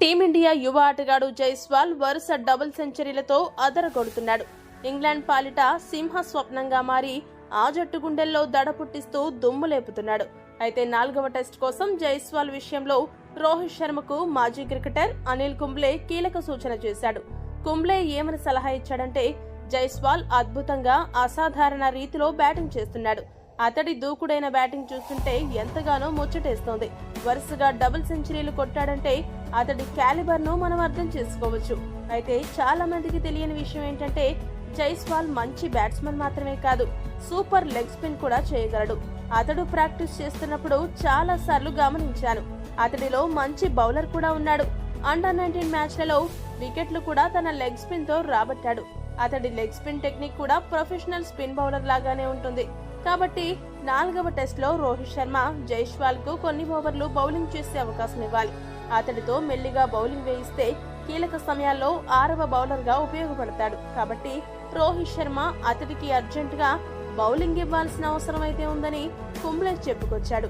Team India యువ ఆటగాడు జైస్వాల్ వరుస డబుల్ సెంచరీలతో అదరగొడుతున్నాడు. ఇంగ్లాండ్ పాలిట సింహ స్వప్నంగా మారి ఆ జట్టు గుండెల్లో దడ పుట్టిస్తూ దుమ్ము లేపుతున్నాడు. అయితే 4వ టెస్ట్ కోసం జైస్వాల్ విషయంలో రోహిత్ శర్మకు మాజీ క్రికెటర్ అనిల్ కుంబ్లే కీలక సూచన చేశాడు. కుంబ్లే ఏమని సలహా ఇచ్చాడంటే, జైస్వాల్ అద్భుతంగా అసాధారణ రీతిలో బ్యాటింగ్ చేస్తున్నాడు. అతడి దూకుడైన బ్యాటింగ్ చూస్తుంటే ఎంతగానో ముచ్చటేస్తోంది. వరుసగా డబుల్ సెంచరీలు కొట్టాడంటే అతడి క్యాలిబర్ ను మనం అర్థం చేసుకోవచ్చు. అయితే చాలా మందికి తెలియని విషయం ఏంటంటే, జైస్వాల్ మంచి బ్యాట్స్మన్ మాత్రమే కాదు, సూపర్ లెగ్ స్పిన్ కూడా చేయగలడు. అతడు ప్రాక్టీస్ చేస్తున్నప్పుడు చాలా సార్లు గమనించాను. అతడిలో మంచి బౌలర్ కూడా ఉన్నాడు. అండర్-19 మ్యాచ్లలో వికెట్లు కూడా తన లెగ్ స్పిన్ తో రాబట్టాడు. అతడి లెగ్ స్పిన్ టెక్నిక్ కూడా ప్రొఫెషనల్ స్పిన్ బౌలర్ లాగానే ఉంటుంది. కాబట్టి 4వ టెస్ట్ లో రోహిత్ శర్మ జైస్వాల్ కు కొన్ని ఓవర్లు బౌలింగ్ చేసే అవకాశం ఇవ్వాలి. అతడితో మెల్లిగా బౌలింగ్ వేయిస్తే కీలక సమయాల్లో 6వ బౌలర్ గా ఉపయోగపడతాడు. కాబట్టి రోహిత్ శర్మ అతడికి అర్జెంటుగా బౌలింగ్ ఇవ్వాల్సిన అవసరం అయితే ఉందని కుంబ్లే చెప్పుకొచ్చాడు.